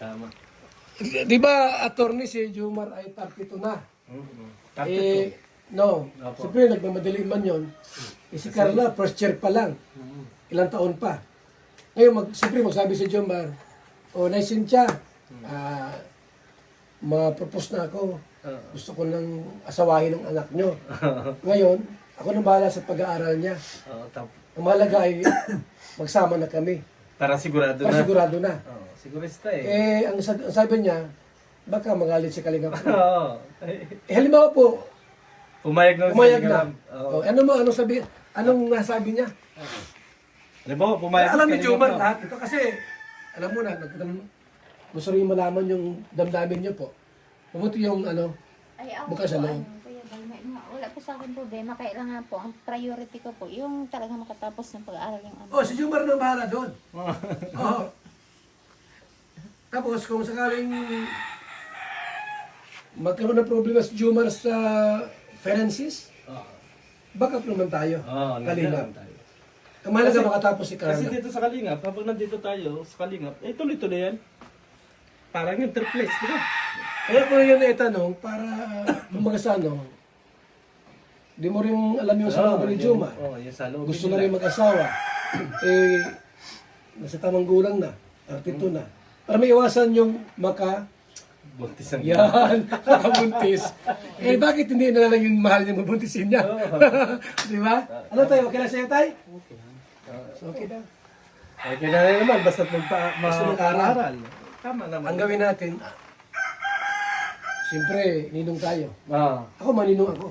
Tama. Di ba, attorney si Jomar ay 32 na? No. Siyempre, nagmamadali man yun. Si Carla, first year pa lang. Ilang taon pa. Ngayon, siyempre, magsabi si Jomar, Naisintia, ma-propose na ako. Gusto ko nang asawahin ng anak nyo. Ngayon, ako nang bahala sa pag-aaral niya. Ang mahalaga ay magsama na kami. Para sigurado na. Para sigurado na. Sigurista eh. Ang sabi niya, baka magalit si Kalingap. Halimbawa po, Pumayag na. Anong nasabi niya? Halimbawa, pumayag Alam ni Jomar lahat ito kasi, alam mo na, gusto rin malaman yung damdamin niyo po. Mabuti yung bukas sa loob. Wala po sa akin problema, kaya lang nga po, ang priority ko po, yung talaga makatapos ng pag-aaral yung Si Jomar na bahala doon. Tapos, kung sakaling magkaroon ng problema si Jomar sa finances, backup naman tayo. Kalingap. Ang mahalaga makatapos si Carla. Kasi dito sa Kalingap, kapag nandito tayo sa Kalingap, tuloy-tuloy yan. Parang yung triplets, di ba? Kaya ko yun naitanong para mag-asano, di mo rin alam yung sa loob ni Jomar. Gusto na rin mag-asawa. Nasa tamang gulang na, 32 na. Para may iwasan yung buntis ang nakabuntis. Bakit hindi na lang yung mahal niya mabuntisin niya? Di ba? Ano tayo? Okay na sa'yo tayo? Okay na. Okay na rin naman, basta mag-aaral. Tama naman. Ang gawin natin, siyempre, ninong tayo. Ako, maninong ako.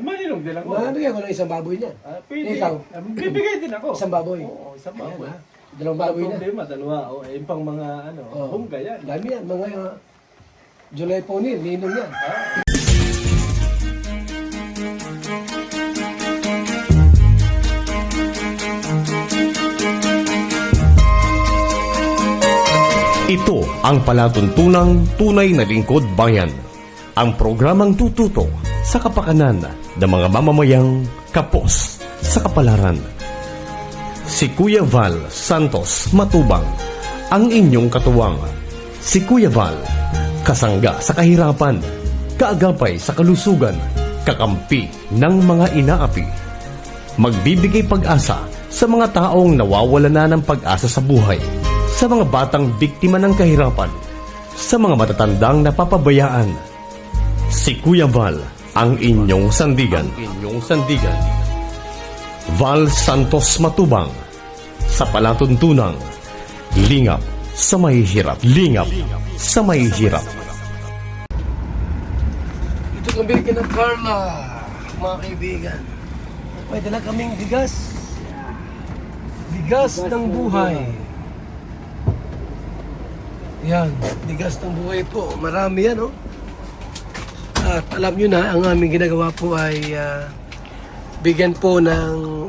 Maninong din ako. Bigyan ko ng isang baboy niya. Pwede. Ikaw? Bibigay din ako. Isang baboy. Oo, isang baboy. Dalawang baboy na. Problema, dalawa. Yung pang mga bungga yan. Dami yan, mga July Pony, ninong yan. Ito ang palatuntunang tunay na lingkod bayan. Ang programang tututo sa kapakanan ng mga mamamayang kapos sa kapalaran. Si Kuya Val Santos Matubang, ang inyong katuwang. Si Kuya Val, kasangga sa kahirapan, kaagapay sa kalusugan, kakampi ng mga inaapi. Magbibigay pag-asa sa mga taong nawawala na ng pag-asa sa buhay, sa mga batang biktima ng kahirapan, sa mga matatandang napapabayaan. Si Kuya Val, ang inyong sandigan. Val Santos Matubang, sa palatuntunang lingap sa mahihirap. Sa mahihirap. Ito kami kina Carla, mga kaibigan. May dala kaming bigas. Bigas ng buhay. Yan, bigas ng buhay po. Marami yan, At alam nyo na, ang aming ginagawa po ay bigyan po ng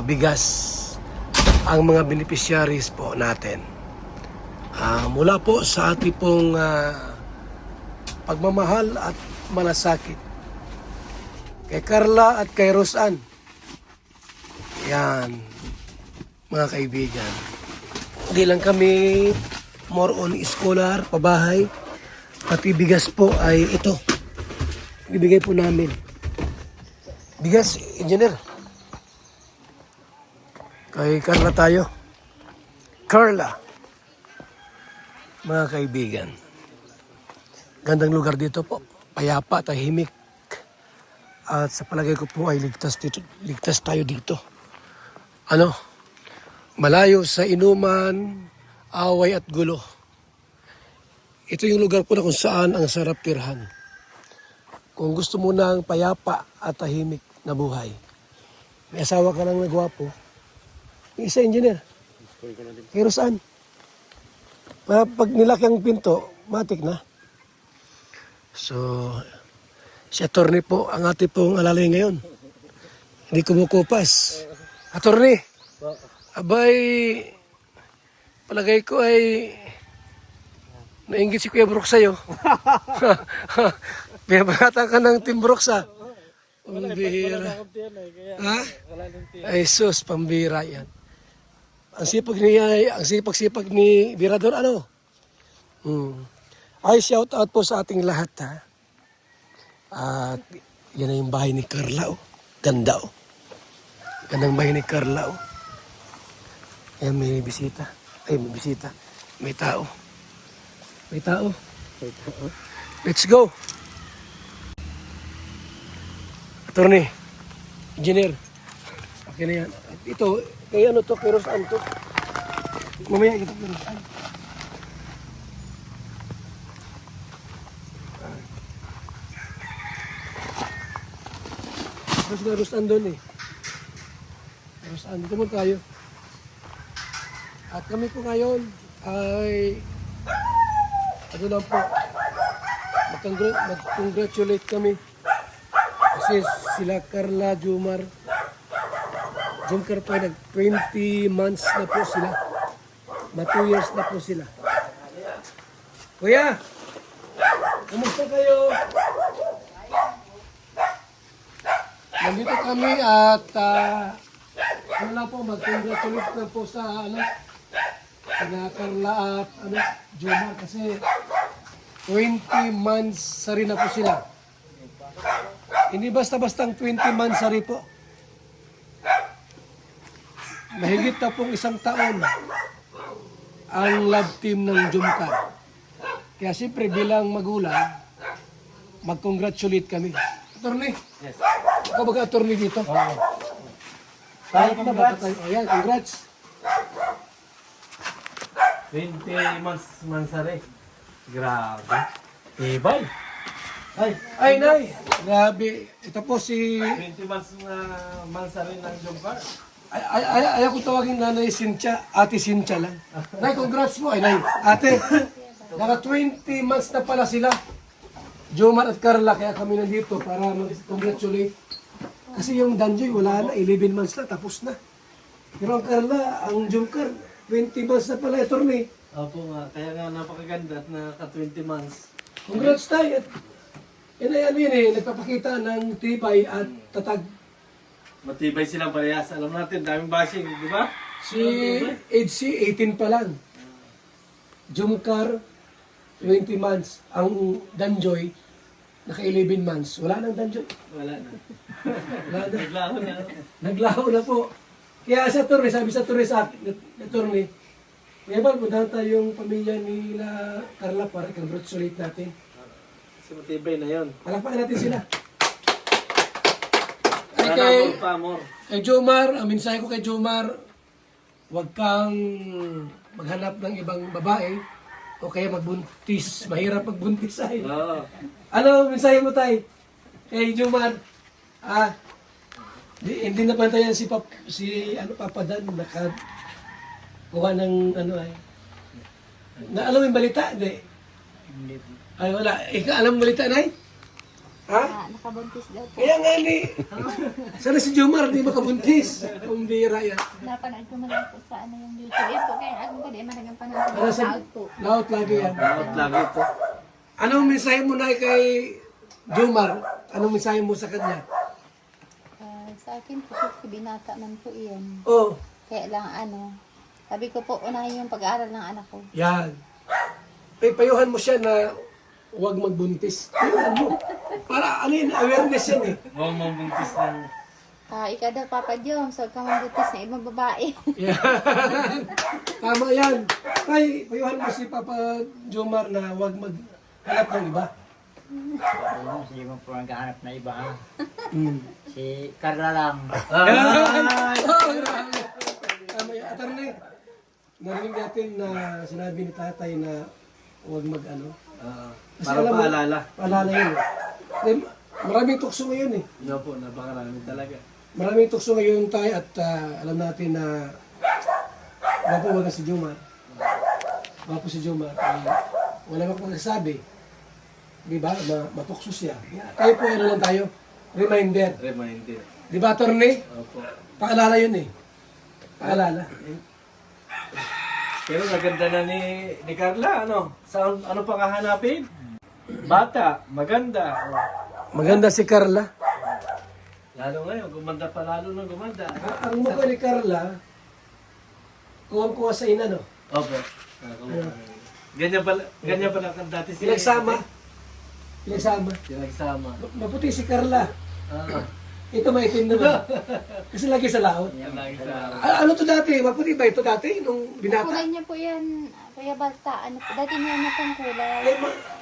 bigas ang mga beneficiaries po natin. Mula po sa ating pong pagmamahal at malasakit. Kay Carla at kay Rosan. Yan, mga kaibigan. Hindi lang kami more on scholar, pabahay. Pati bigas po ay ito. Ibigay po namin. Bigas, engineer. Kay Carla tayo. Carla. Mga kaibigan. Gandang lugar dito po. Payapa, tahimik. At sa palagay ko po ay ligtas tayo dito. Malayo sa inuman, away at gulo. Ito yung lugar po na kung saan ang sarap tirhan. Kung gusto mo ng payapa at tahimik na buhay. May asawa ka lang na gwapo. May isa engineer. Pero saan? Para pag nilaki ang pinto, matik na. So, si attorney po ang ating pong alalay ngayon. Hindi kumukupas. Attorney, abay, palagay ko ay nainggit si Kuya Brooks sa'yo. Pinabagatan ka ng Team Brooks, Pambira. Ha? Ay sus, pambira yan. Ang sipag ni Birador, Ay, shout out po sa ating lahat ha. At yan na yung bahay ni Carla oh. Ganda oh. Gandang bahay ni Carla oh. Ayan, may bisita. Ay, may bisita. May tao. May tao. Let's go. Attorney. Engineer. Okay na yan. Ito, kaya ano to, pero saan to? Mamaya kita pero saan. Tapos na Rustan doon eh. Rustan, dito mo tayo. At kami po ngayon ay ano lang po, mag-congratulate kami kasi sila Carla, Jomar po nag 20 months na po sila, 2 years na po sila. Kuya, kumusta kayo? Nandito kami at ano lang po, mag-congratulate na po sa sina Carla at Jomar kasi 20 months sari na po sila. Hindi basta-bastang 20 months sari po. Mahigit na pong 1 taon ang love team ng Jomcar. Kaya siyempre bilang magulang, mag-congratulate kami. Attorney? Yes. Ikaw baga-attorney dito? Oo. Tayo, congrats. Ayan, congrats. 20 months mansari. Grabe. Tibay. Ay, Nay! Grabe. Ito po si... 20 months na mansari ng Jomcar. Ayaw ko tawagin Nanay Cynthia. Ate Cynthia lang. Nay, congrats po. Ay, Nay. Ate, naka 20 months na pala sila. Jomar at Carla, kaya kami nandito para mag-congratulate. Kasi yung Danjoy, wala na. 11 months na, tapos na. Pero ang Carla, ang Jomcar, 20 months na pala. Attorney. Opo nga, kaya nga napakaganda at naka 20 months. Congrats tayo. Yan ay ano yun eh, nagpapakita ng tibay at tatag. Matibay silang parehas. Alam natin, daming bashing, di ba? Si HC, 18 pa lang. Jomcar, 20 months. Ang Danjoy, naka 11 months. Wala nang Danjoy. Wala na. Wala na. Naglaho na. Naglaho na po. Kaya sa Torre, sabi sa Torre sa akin, na Torre, may ba, puntahan tayong pamilya nila Carla para congratulate natin. Kasi matibay na yun. Palakpakan natin sila. Ay Sana kay, more pa, more. kay Jomar, ang mensahe ko kay Jomar, huwag kang maghanap ng ibang babae o kaya magbuntis. Mahirap magbuntis ay. Oo. Ano mensahe mo tay? Kay Jomar, hindi na pantayan si Papa Dan, kuha ng ay. Na alam mo yung balita? Hindi. Ay wala. Ikaw alam mo balita, Nay? Ha? Nakabuntis daw po. Kaya nga ni. Sana si Jomar di makabuntis. Kung bira yan. Napanood ko na lang po sa yung YouTube. Yun po, kaya ako ko di managang panahon Para sa sa out po. laot lagi yan. Lahat lagi ito. Anong mensahe mo na kay Jomar? Anong mensahe mo sa kanya? Sa akin po, binata man po iyan. Oh, Kaya lang sabi ko po, unahin yung pag-aaral ng anak ko. yan. Payuhan mo siya na huwag magbuntis. Payuhan mo. Para ano yun, awareness yan eh. Huwag mabuntis ng... Ikaw daw, Papa Joms, huwag ka mabuntis na ibang babae. Yan. Tama yan. Tay, payuhan mo si Papa Jomar na huwag maghanap ng iba. Hindi mo po naghahanap na iba ha. Hmm. Si Carla lang. Yan. Oh, grabe. Tama yan. Attorney, narinig natin na sinabi ni tatay na huwag Kasi para alam mo, paalala. Paalala yun eh. Then, maraming tukso ngayon eh. Yun po, napakarami talaga. Maraming tukso ngayon tayo at alam natin na wapo wala si Jomar. Wapo si Jomar. Wala makapagsasabi. Di ba? Matukso siya. Tayo po ano lang tayo. Reminder. Reminder. Di ba, attorney? Opo. Paalala yun eh. Paalala. Pero naganda na ni Carla, ano? Ano pang hahanapin? Bata, maganda. Maganda si Carla. Lalo ngayon, gumanda pa lalo na gumanda. Ang mukha ni Carla, kuwang-kuha sa ina, no? Opo. Ganyan pala kang dati si Pinagsama. Pinagsama. Pinagsama. Maputi si Carla. Ah, Ito maitim naman. Kasi lagi sa laot. lagi sa... Ano to dati? Maputi ba ito dati? Nung binata? Kulay niya po yan, Kuya Balta. Ano po, dati niya na pang kulay. Ay,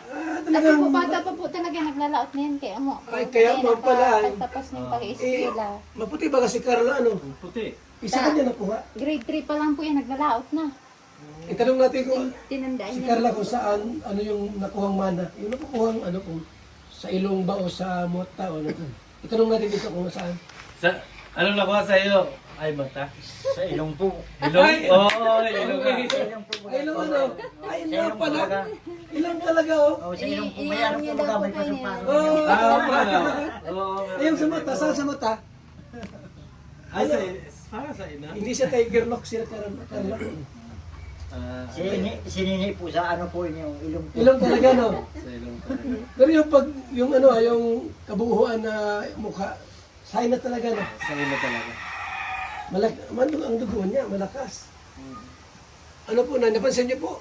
Kasi talagang... po, bata pa po talaga naglalaot na yan. Kaya mo, Ay, kaya mo pala. Tapos ng Eh, pag-iiskila. maputi ba kasi Carla? Ano? Puti. Isa ka niya nakuha. Grade 3 pa lang po yan, naglalaot na. Itanong natin kung Tinandaan si niya. Carla kung saan, ano yung nakuhang mana. Yung nakukuhang ano kung sa ilong ba o sa mota o ano. Itanong natin dito kung saan. Sa, ano nakuha sa iyo? Ay, mata. Sa ilong po. Ilong? Ay! Oo, ilong nga. Ilong po. Ay, ilong ano? Ay, Sa ilong ilong pala. talaga. Ilong talaga oh. Oh, sa ilong po. May Iyan ano niya po daw ba? po May kayo pasok-pasok. Oh. Oo. Ayun sa mata, saan sa mata? Ay, para sa ina. Hindi siya tiger lock siya Carla. Ah, Sinini po sa ano po yung ilong po. Ilong talaga no. sa ilong talaga. Pero yung pag yung ano, yung kabuuan na mukha, sign na talaga no. Sa ina talaga. Ang dugo niya, malakas. Ano po na, napansin niyo po?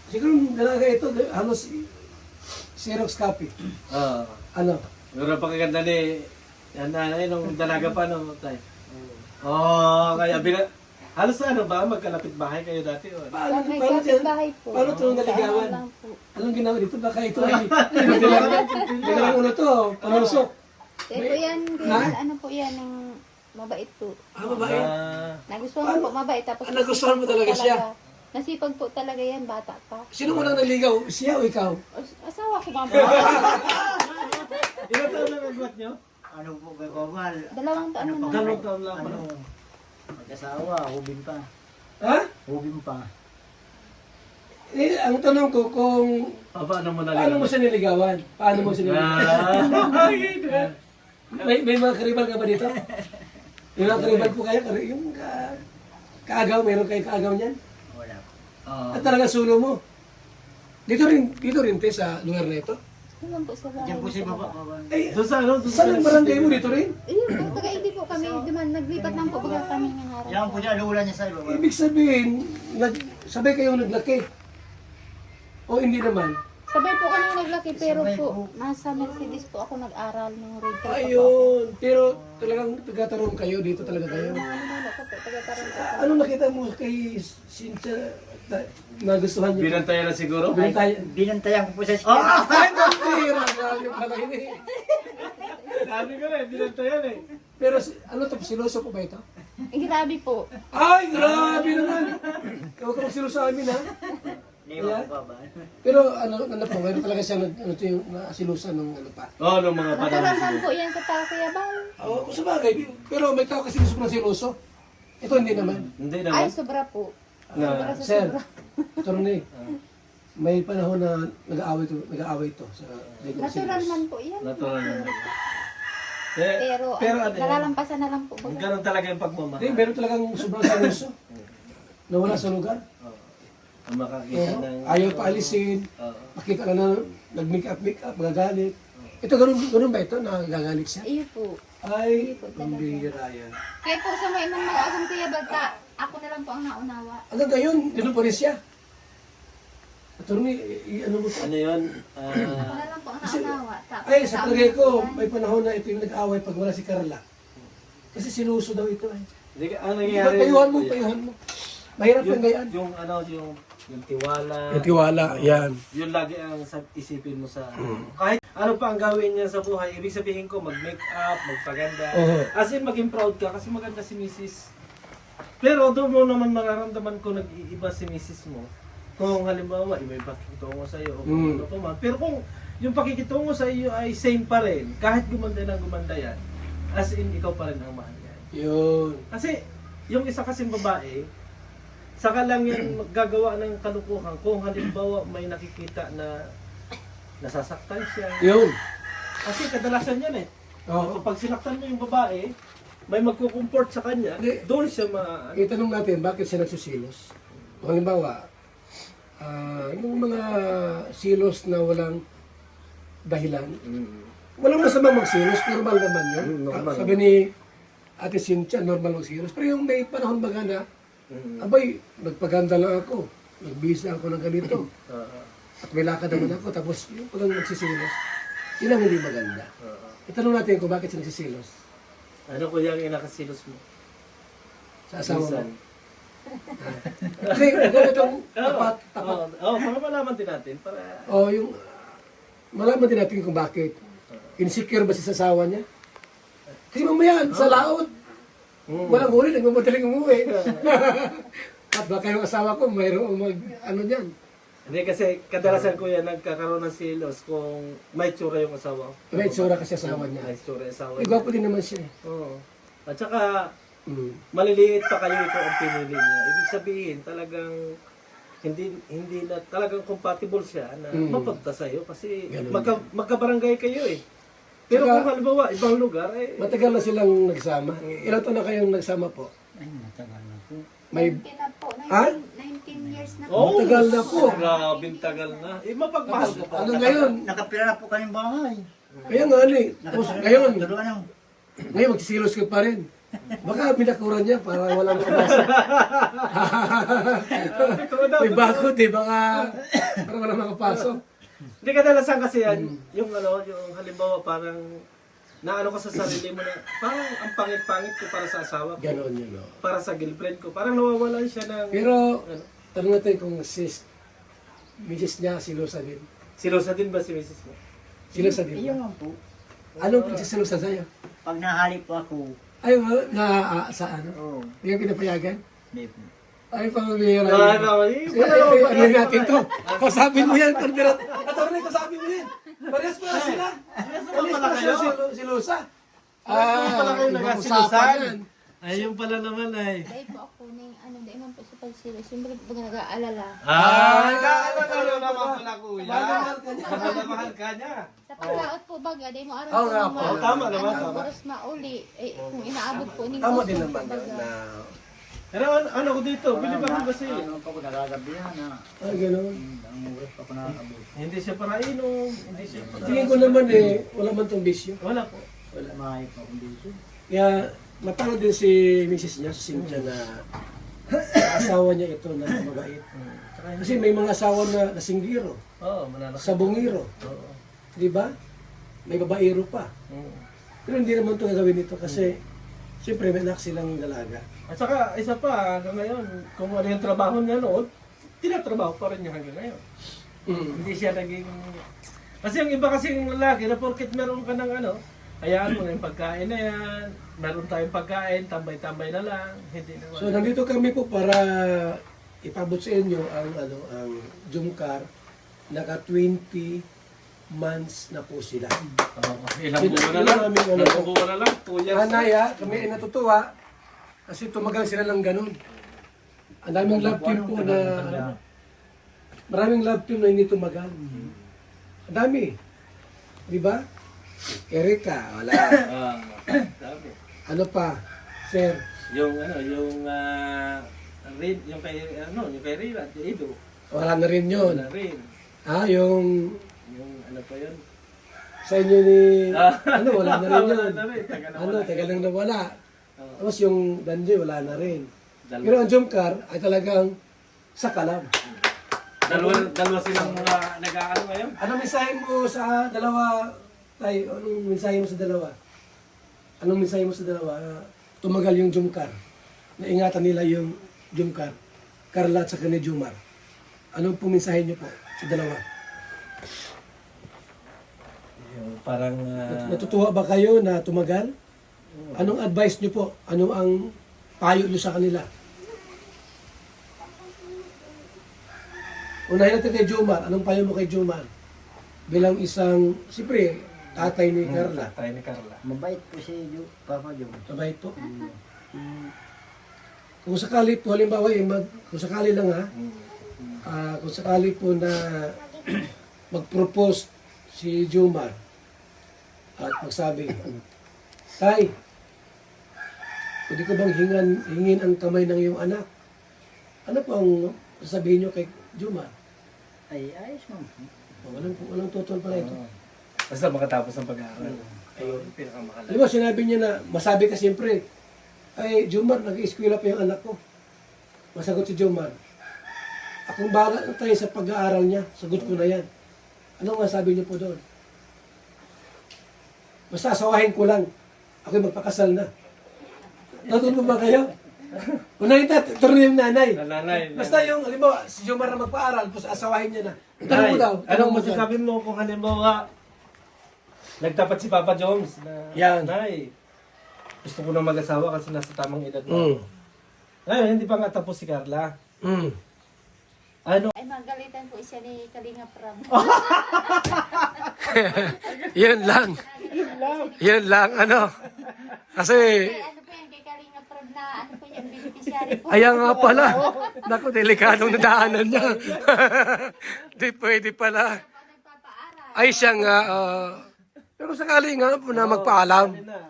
Siguro dalaga ito, halos Xerox copy. Oo. Ano? Pero pagkaganda ni yan na nung dalaga pa no tayo. Oh, kaya halos ano ba magkalapit bahay kayo dati o? Paano, May paano, dyan, kapitbahay po. paano ito naligawan? Lang po. Anong ginawa dito? Baka ito ay, nilang ulo to, panusok. Eh po yan, Ha? ano po yan, ng mabait po. Ah, babae. Ah, Nagustuhan ko po, mabait. Tapos Nagustuhan mo talaga siya? Nasipag po talaga yan, bata pa. Sino unang naligaw? Siya o ikaw? Asawa ko ba? ilan taon na agwat nyo? Ano po kay Komal? 2 taon Ano na. pa? Dalawang taon lang Ano? pala. Mag-asawa, hubin pa. Ha? Hubin pa. Eh, ang tanong ko kung Paano mo paano naligaw? mo siya niligawan? Paano mo siya niligawan? Ah, May mga karibal ka ba dito? May mga karibal po kayo? Yung kaagaw, meron kayo kaagaw niyan? Wala po. At talaga sulo mo? Dito rin te sa lugar na ito? Yun po sa bahay. Diyan po si baba. Ay, doon sa ano? Doon saan ang barangay mo dito rin? Ayun po, taga hindi po kami, duman, naglipat lang po baga kami ng harap. Diyan po siya, lula niya sa ibaba. Ibig sabihin, sabay kayong naglaki. O hindi naman? Sabay po kami naglaki, pero Sabay po, po. nasa Mercedes po ako nag-aral ng grade 3 po. Ayun. Pero talagang taga-tarong kayo, dito talaga kayo. Ano ko po, taga-taron po. Ano nakita mo kay Cynthia na gustuhan niyo? Binantayan na siguro? Binantayan. Binantayan ko po sa Ah, ay, tira! Grabe pala yun eh. Sabi ko na, binantayan eh. Pero ano to, siloso po ba ito? Grabe po. Ay, grabe naman! Huwag ka magsiloso sa amin ha. Liwa ko ba? Pero ano po, mayroon talaga siya ano to yung nasilusan ng ano pa. Oo, nung mga Natural panahon man siguro. po yan sa Takayabang. Oo, sa bagay. Pero may tao kasi gusto ng siloso. Ito hindi naman. Hindi Ay, naman. sobra po. Na, Sobra sa Sir, sobra. ito rin eh. May panahon na nag-aaway ito sa Natural man po yan. natural naman. Pero, pero ano yan? nalalampasan na lang po. baga. Ganun talaga yung Hindi, pagmamahal. meron talagang sobrang siloso. Nawala sa lugar. Oo. Ang makakita Oo. ng... Ayaw paalisin. Oo. Makita ka na nag-make up, magagalit. Ito, ganun ba ito? Nagagalit siya? Iyo po. Ay, po talaga. ang bihira yan. Kaya po sa mga mga akong Kuya Balta, ako na lang po ang naunawa. Hanggang ngayon, ganun pa rin siya. Attorney, ano mo ito? Ano yun? Ako na lang po ang naunawa. Tapos, Ay, sa palagay ko, yan. may panahon na ito yung nag-aaway pag wala si Carla. Kasi sinuso daw ito eh. Hindi ka, ang nangyayari... Payuhan mo. Mahirap yung gayaan. Yung ano, yung tiwala. tiwala, yan. Yun lagi ang isipin mo sa... Kahit ano pa ang gawin niya sa buhay, ibig sabihin ko mag-make up, magpaganda. Oo. As in, maging proud ka kasi maganda si Mrs. Pero doon mo naman mararamdaman ko nag-iiba si Mrs. mo. Kung halimbawa, iba yung pakikitungo sa iyo o kung ano pa man. Pero kung yung pakikitungo sa iyo ay same pa rin, kahit gumanda na gumanda yan, as in, ikaw pa rin ang mahal yan. Yun. Kasi, yung isa kasing babae, saka lang yan gagawa ng kalukuhan kung halimbawa may nakikita na nasasaktan siya. Yun. Kasi kadalasan yan eh. Oo. Kapag sinaktan mo yung babae, may magkukumport sa kanya, Hindi. doon siya ma... Itanong natin, bakit siya nagsusilos? Kung halimbawa, yung mga silos na walang dahilan, walang masamang magsilos, normal naman yun. Normal. Sabi ni Ate Cynthia, normal magsilos. Pero yung may panahon baga na, abay, nagpaganda lang ako. magbisa ako ng ganito. Oo. At may lakad naman ako, tapos yung palang nagsisilos. Yun ang hindi maganda. Oo. Itanong natin kung bakit siya nagsisilos. Ano ko yung inakasilos mo? Sa asawa mo. Minsan. Kasi maganda itong tapat. Oo, para malaman din natin. Para... O yung, malaman din natin kung bakit. Insecure ba siya sa asawa niya? Kasi mamaya, sa laot, walang huli, nagmamadaling umuwi. At baka yung asawa ko, mayroong ano niyan. Hindi kasi kadalasan ko yan nagkakaroon ng silos kung may tsura yung asawa ko. May itsura kasi asawa niya. May tsura yung asawa Ay, niya. gwapo din naman siya. Oo. At saka, Mm. maliliit pa kayo ito ang pinili niya. Ibig sabihin, talagang hindi na talagang compatible siya na mapunta sa iyo kasi Ganun. magkabarangay kayo eh. Pero Saka- kung halimbawa, ibang lugar eh. Matagal na silang nagsama. Ilan taon na kayong nagsama po? Ay, matagal na po. May 19 na po. Ha? 19 years na po. Oh, Matagal na po. Grabe, tagal na. Eh, mapagmahal ko pa. ano ngayon? Nakapira na po kaming bahay. Kaya nga ano Tapos ngayon, Turuan ng ngayon magsisilos ka pa rin. Baka binakuran niya para walang makapasok. May bakod eh, baka para walang makapasok. Hindi kadalasan kasi yan, yung halimbawa parang naano ko sa sarili mo na parang ang pangit-pangit ko para sa asawa ko, Ganon yun, no? para sa girlfriend ko. Parang nawawalan siya ng... Pero, ano, tanong natin kung misis niya, silusa din. silosa din ba si Mrs. mo? Silusa din Iyon ba? lang po. Anong pinsisilusa sa'yo? Pag nahali po ako, Ay, sa ano? oh, Hindi ka pinapayagan? hindi po. Ay, pamilya. Ano natin to. Kausapin mo yan, Corberat. Attorney, kausapin mo yan. Parehas pala sila. Parehas pala sila silusa. pala kayo ibang nagkasilusan. usapan yan. Ayun pala naman ay. Dahil po ako ng ano, dahil man po sa pagsilos. Yung baga nag-aalala. Nag-aalala naman pala kuya. Mahal ka niya. Mahal ka niya. Sa paglaot po baga, dahil mo araw Oo nga po. Tama naman, tama. Oras mauli. Eh, kung inaabot po ni Tama din naman na. Pero ano ko dito, bilib ako kasi. Ano pa ko nagagabihan na Ay, gano'n. ang oras pa ko nakakabot. Hindi siya para inom, hindi siya para... Tingin ko naman wala man tong bisyo. Wala po. Mahay pa akong dito. Kaya, matalo din si Mrs. niya, si Cynthia, na asawa niya ito na mabait. Kasi may mga asawa na nasinggiro, Oo, mananakit. sabungiro, Oo. di ba? May babaero pa. Pero hindi naman ito gagawin ito kasi siyempre may anak silang dalaga. At saka, isa pa, hanggang ngayon, kung ano yung trabaho niya noon, tinatrabaho pa rin niya hanggang ngayon. Hindi siya naging... Kasi yung iba kasing lalaki na porket meron ka ng ano, hayaan mo na yung pagkain na yan, meron tayong pagkain, tambay-tambay na lang, hindi na So nandito kami po para ipabot sa inyo ang Jumcar. Naka 20 months na po sila. Ilang buwan na lang, Ilang ano ilang buwan na lang, 2 years. Anaya, kami ay natutuwa kasi tumagal sila ng ganun. Ang daming love team po na maraming love team na hindi tumagal. Ang dami. Di ba? Erika, wala. Sabi. Ano pa? Sir, Yung yung kay Rira, yung Ido, wala na rin yun. wala rin. Yung Yung ano pa yun? sa inyo ni, wala na rin yun. Wala na rin, taga na wala. Tagal lang nawala. Tapos yung Danjoy, wala na rin. Dalawa. Pero ang Jumcar ay talagang sakalam. Dalawa silang nag-aano ngayon? Anong mensahe mo sa dalawa? Tay, anong mensahe mo sa dalawa? Anong mensahe mo sa dalawa? Tumagal yung Jumcar. Naingatan nila yung Jumcar. Carla at saka ni Jumar. Anong pong mensahe niyo po sa dalawa? Yung parang... Natutuwa ba kayo na tumagal? Anong advice niyo po? Ano ang payo niyo sa kanila? Unahin natin kay Jumar. Anong payo mo kay Jumar? Bilang isang, siyempre, tatay ni Carla. Tayo ni Carla. Mabait po si Papa Jom. Mabait po. Kung sakali po, halimbawa, kung sakali lang ha, kung sakali po na mag-propose si Jumar at magsabi, Tay, pwede ko bang hingin ang kamay ng iyong anak? Ano po ang sasabihin niyo kay Jumar? Ay, ayos mo. Walang tutol pala ito. Basta makatapos ng pag-aaral. Ayun, yung pinakamahal. Alam mo, sinabi niya na, masabi ka siyempre, ay, Jumar, nag-eskwela pa yung anak ko. Masagot si Jumar, Akong bahala na tayo sa pag-aaral niya. Sagot ko na yan. Ano nga sabi niyo po doon? Basta asawahin ko lang. Ako'y magpakasal na. Natulog ba kayo? Unahin tuloy yung nanay. Nanay. Basta yung, halimbawa, si Jomar na magpaaral, tapos asawahin niya na. Tanong mo daw. Anong masasabi mo kung halimbawa nagtapat si Papa Jones na Yan. Nay, gusto ko na mag-asawa kasi nasa tamang edad na. Mm. Ngayon, hindi pa nga tapos si Carla. Mm. Ano? Ay, magalitan po siya ni Kalinga Prab. Yan lang. Yan lang, ano. Kasi, Ay, ano po yan kay Kalinga Prab na ano po yan, beneficiary po. ayan nga pala. Naku, delikadong nadaanan niya. Di pwede pala. Nagpapaaral. Ay siya nga, pero sakali nga po na magpaalam.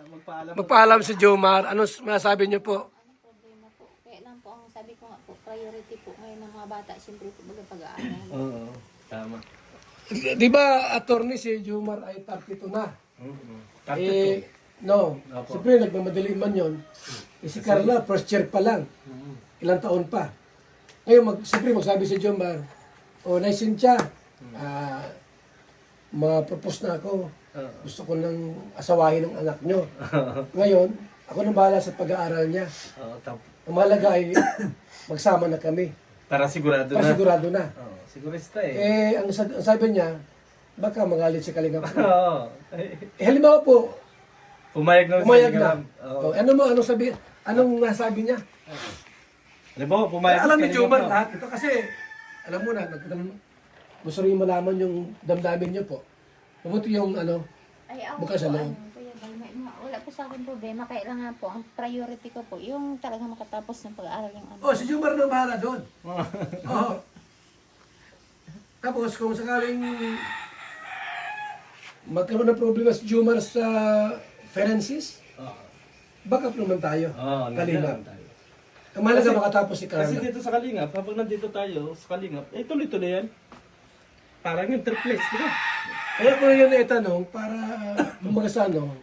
Magpaalam. Magpaalam si Jomar. Ano masabi niyo po? Ano problema po? Kaya lang po ang sabi ko nga po, priority po ngayon ng mga bata, siyempre po baga pag-aaral. Oo, tama. Di ba, attorney si Jomar ay 32 na? Eh, no. Siyempre, nagmamadali man yun. Eh, si Carla, first year pa lang. Ilang taon pa. Ngayon, siyempre, magsabi si Jomar, Nay Cynthia, ma-propose na ako. Gusto ko nang asawahin ng anak nyo. Ngayon, ako nang bahala sa pag-aaral niya. Oo, Ang mahalaga ay magsama na kami. para sigurado Para na. sigurado na. Oo, sigurista eh. Ang sabi niya, baka magalit si Kalinga. Oo. Halimbawa po, Pumayag na. umayag na. Oo. Anong nasabi niya? Alam mo, pumayag Alam si ni Kalinga Jomar Prab. lahat ito kasi, alam mo na, gusto rin malaman yung damdamin niyo po. Mabuti yung Ay, ako Bukas po, sa loob. Kuya Bal, wala po sa akin problema. Kaya lang nga po, ang priority ko po, yung talagang makatapos ng pag-aaral yung ano. si Jomar na bahala doon. Oo. Tapos kung sakaling magkaroon ng problema si Jomar sa finances, backup naman tayo. Oo, Kalingap. tayo. Ang mahalaga Kasi- makatapos si Kasi Carla. dito sa Kalingap, habang nandito tayo sa Kalingap, eh tuloy-tuloy yan. Parang yung triplex, di ba? Kaya ko yun itanong para mag-asano,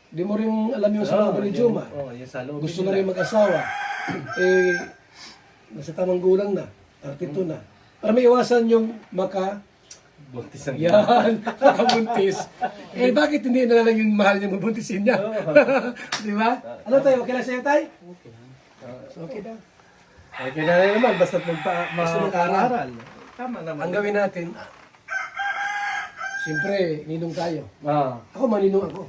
di mo rin alam yung sa loob ni Jomar. Oo, yung sa loob. Gusto na rin mag-asawa. Nasa tamang gulang na. 32 na. Para may iwasan yung Buntis ang yan, makabuntis. Bakit hindi na lang yung mahal niya mabuntisin niya? Di ba? Ano tayo? Okay lang sa'yo tayo? So, okay na. Okay na rin naman, basta Basta mag-aral. Tama naman. Ang gawin natin, siyempre, ninong tayo. Ah. Ako, maninong ako.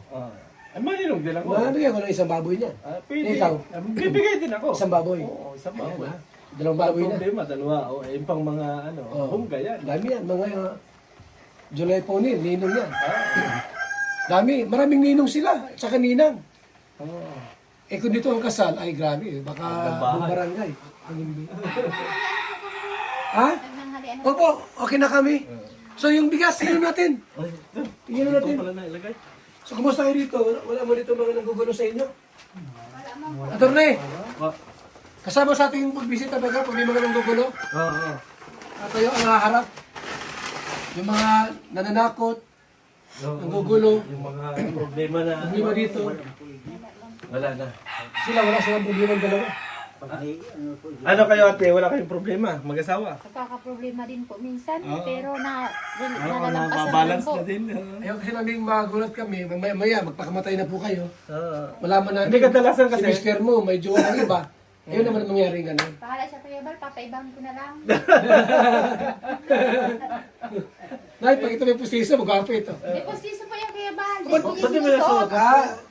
Ay, maninong din ako. Maninong ako ng isang baboy niya. Pwede. Ikaw? Bibigay din ako. Isang baboy. Oo, isang baboy. Ayan, dalawang baboy na. Problema, dalawa. O, yung pang mga, bungga yan. Dami yan. Mga July Pony, ninong yan. Dami. Maraming ninong sila. Tsaka ninang. Oo. Kung dito ang kasal, ay grabe. Baka buong barangay. Ang hindi. Ha? Naghahalian na Opo, okay na kami. So yung bigas, tingnan natin. Ay, ito. Tingnan natin. Ito pala na ilagay. So kumusta kayo dito? Wala mo dito mga nanggugulo sa inyo? wala mang Attorney, Oo. kasama sa ating pagbisita baga pag may mga nanggugulo. Oo. At tayo ang haharap. Yung mga nananakot, nanggugulo, Yung mga problema na. problema dito. Wala na. Wala silang problema ng dalawa. Ano kayo ate? Wala kayong problema? Mag-asawa? Nagkakaproblema din po minsan, pero Oo, nalalampasan lang nababalance po. na din. Ayaw kasi namin magulat kami. Maya, magpakamatay na po kayo. Oo. Malaman natin. Hindi kadalasan kasi. Si mister mo, may jowa ng iba. Ayun naman ang mangyari ganun. Bahala siya Kuya Bal, papaibang ko na lang. Nay, pag ito may pustiso, magwapo ito. Di po siso po yan Kuya Bal. Di Ba't- po ba't di mo siso. nasuot?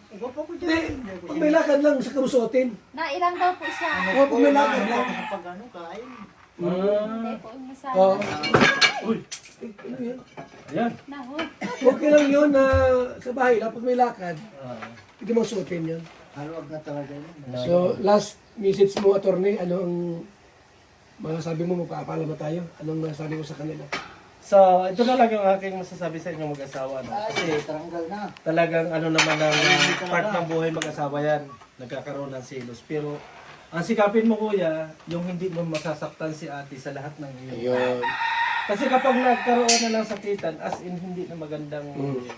Hindi, pag may lakad lang, sa kamusuotin. Na ilang daw po siya. O, pag may lakad lang. Pag ano, kain. Hindi po yung masama. Oo. Uy. Ano yun? Ayan. Nahod. Okay lang yun na sa bahay lang, pag may lakad, Ah. hindi mo suotin yun. Haluag na talaga yun. So, last message mo, attorney, ano ang masasabi mo, magpapaalam na tayo? Anong masasabi mo sa kanila? So, ito na lang yung aking masasabi sa inyong mag-asawa. No? Kasi Taranggal na. talagang ano naman ang part ng buhay mag-asawa yan. Nagkakaroon ng selos. Pero ang sikapin mo kuya, yung hindi mo masasaktan si ate sa lahat ng iyo. Kasi kapag nagkaroon na lang sakitan, as in hindi na magandang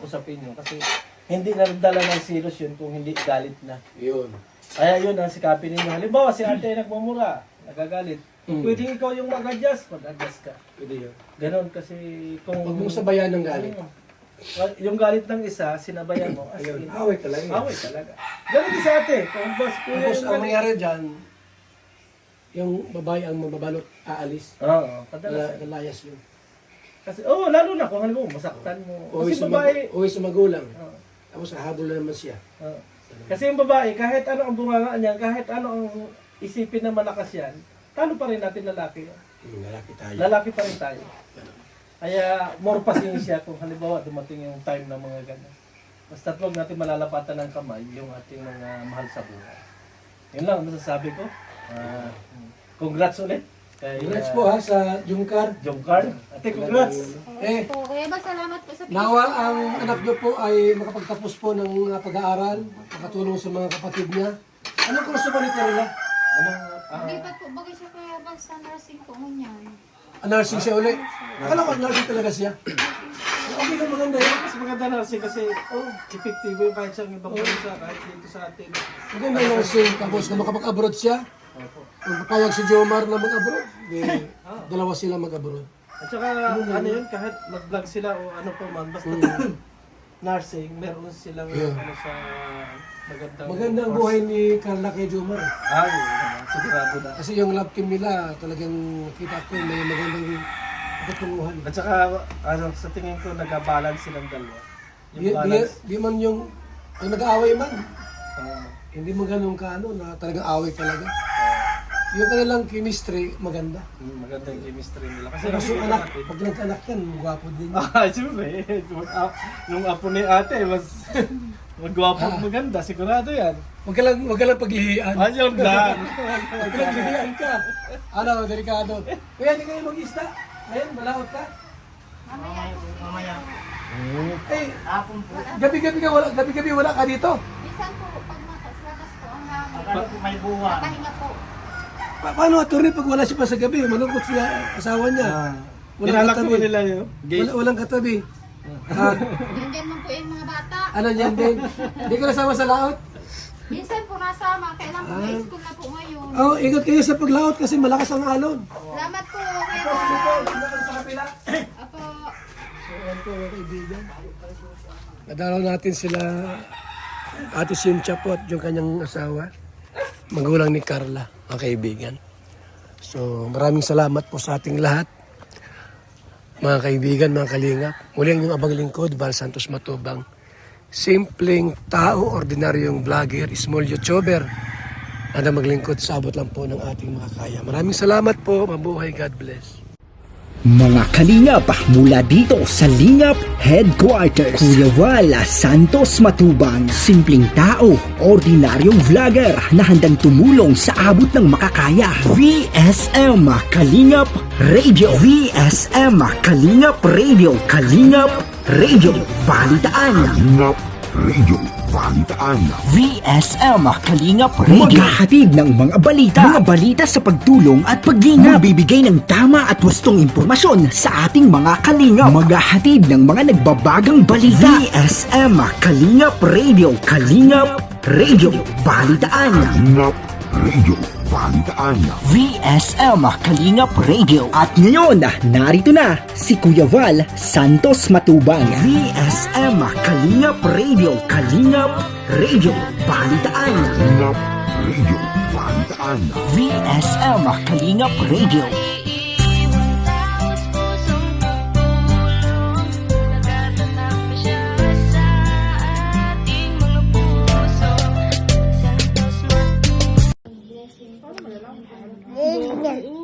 usapin nyo. Kasi hindi na dala ng selos yun kung hindi galit na. Yun. Kaya yun ang sikapin ninyo. Halimbawa si ate nagmumura, nagagalit. Pwedeng ikaw yung mag-adjust ka. Pwede yun. Ganon kasi kung... Huwag mong sabayan ng galit. Yung galit ng isa, sinabayan mo. As Ayun, in, away talaga. away talaga. Ganon din sa ate. Kung boss ko Tapos yung ang galit. mangyari dyan, yung babae ang mababalot, aalis. Oo, kadalasan. Nalayas yun. Kasi, lalo na kung halimbawa, masaktan mo. Uwi Kasi sa, babae, uwi sa magulang. Oo. Tapos hahabol na naman siya. Kasi yung babae, kahit ano ang bunganga niya, kahit ano ang isipin na malakas yan, talo pa rin natin lalaki. Lalaki tayo. Lalaki pa rin tayo. Kaya more pasensya kung halimbawa dumating yung time ng mga ganyan. Basta huwag natin malalapatan ng kamay yung ating mga mahal sa buhay. Yun lang ang masasabi ko. Congrats ulit. Kay, Congrats po ha sa Jungkar. Jomcar. Ate, congrats. Eh, Po, Kuya Bal, salamat po sa nawa ang anak niyo po ay makapagtapos po ng pag-aaral, makatulong sa mga kapatid niya. Anong kurso ba ni Carla? Lipat po, bagay siya Kuya Bal sa nursing po ngunyan. Nursing siya uli. Akala ko nursing talaga siya. Okay lang, maganda yun. Mas maganda na kasi, epektibo yung kahit sa ibang bansa, kahit dito sa atin. Maganda nursing. Tapos kung makapag-abroad siya, kung papayag si Jomar na mag-abroad, dalawa sila mag-abroad. At saka, ano yun, kahit mag-vlog sila o ano pa man, basta nursing, meron silang ano sa Magandang buhay ni Carla kay Jomar. Ay, sigurado na. Kasi yung love team nila, talagang kita ko may magandang katunguhan. At saka, ano, sa tingin ko, nag-balance silang dalawa. Yung Di balance, man yung, pag nag-aaway man, ah, hindi mo ganun kaano na talagang away talaga. Yung kanilang chemistry, maganda. maganda yung chemistry nila. Kasi Kasi nakikita anak, natin. pag nagkaanak yan, gwapo din. Siyempre, yung apo ni ate, mas magwapo at maganda, sigurado yan. Huwag ka lang paglihian. Yun lang. Huwag ka lang paglihian ka. Ano, delikado. Kuya, hindi kayo mag-isda. Ngayon, malaot ka. Mamaya. Eh, Hapon po. gabi-gabi wala ka dito. Minsan po, pag labas po ang Akala po may buwan. pahinga po. Paano, attorney, pag wala siya pa sa gabi, malungkot siya, asawa niya. Kinalak mo nila yun. Walang katabi. Diyan man po yung mga bata. Ano yan din? Hindi ko nasama sa laot. Minsan po nasama, kailan po may school na po ngayon. Oh, ingat kayo sa paglaot kasi malakas ang alon. Salamat po, Kuya Bal. Sa kapila. Apo. Ayan po mga kaibigan. Nadalaw natin sila Ate Cynthia po at yung kanyang asawa. Magulang ni Carla, mga kaibigan. So maraming salamat po sa ating lahat. Mga kaibigan, mga kalingap. Muli ang inyong abang lingkod, Val Santos Matubang. Simpleng tao, ordinaryong vlogger, small YouTuber na maglingkod sa abot lang po ng ating makakaya. Maraming salamat po. Mabuhay. God bless. Mga kalingap mula dito sa Lingap Headquarters, Kuya Val Santos Matubang, simpleng tao, ordinaryong vlogger na handang tumulong sa abot ng makakaya. VSM Kalingap Radio, VSM Kalingap Radio, Kalingap Radio, Balitaan. Kalingap Radio Balitaan. VSM Kalingap Radio. Maghahatid ng mga balita sa pagtulong at paglingap. Magbibigay ng tama at wastong impormasyon sa ating mga kalingap. Maghahatid ng mga nagbabagang balita. VSM Kalingap Radio, Kalingap Radio, Balitaan. Kalingap Radio Balitaan. VSM Kalingap Radio. At ngayon, narito na si Kuya Val Santos Matubang. VSM Kalingap Radio, Kalingap Radio, Balitaan. Kalingap Radio Balitaan. VSM Kalingap Radio. Ganyan.